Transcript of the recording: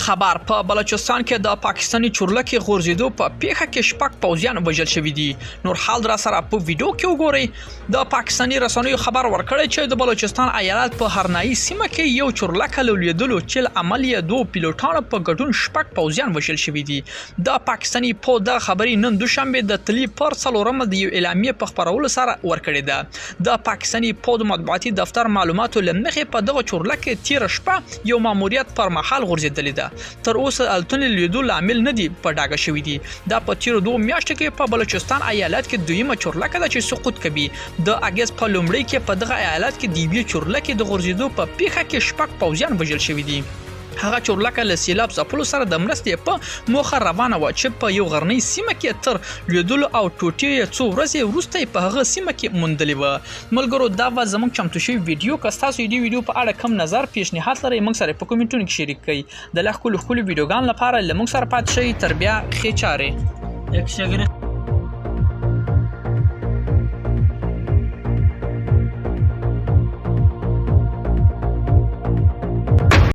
خبر په بلوچستان کې د پاکستاني چورلکې غورځېدو په پیښه کې شپږ پوځیان وژل شوي دي. نور حال را سره په ویډیو کې وګورئ. د پاکستاني رسنیو خبر ورکړی چې د بلوچستان ایالت په هرنایي سیمه کې یو چورلکه له لیدلو چې له عمل یې دوه پیلوټانو په ګډون شپږ پوځیان وژل شوي دي. د پاکستاني پوځ د خبرې نن دوشنبه د تلي پر څلورمه د یو اعلامیې په خپرولو سره ورکړې ده. د پاکستاني پوځ مطبوعاتي دفتر معلوماتو له مخې په دغه چورلکې تیر شپه یو ماموریت پر مهال غورځېدلې ده. تر اوسه التونې لیدو لامل نه دی په ډاګه شوی دی. دا په تیر 2 میاشتو کې په بلوچستان ایالت کې دویمه چورلکه ده چې سقوط کوي. د اگست په لومړي کې په دغه ایالت کې د یوې چورلکې د غورځېدو په پیښه کې شپږ پوځیان وژل شوي دي. هغه چورلکه له سیلاب ځپلو سره د مرستې په موخه روانه وه چې په یو غرنۍ سیمه کې تر لیدلو او ټوټې یې څو ورځې وروسته په هغه سیمه کې موندلې وه. ملګرو، دا وه زموږ چمتو شوي ویډیو. که ستاسو دې ویډیو په اړه کوم نظر پیشنهاد لرئ موږ سره په کومنټونو کې شریک کړئ. د لا ښکلو ویډیوګانو لپاره له موږ سره پاتې شئ. تر بیا ښې چارې.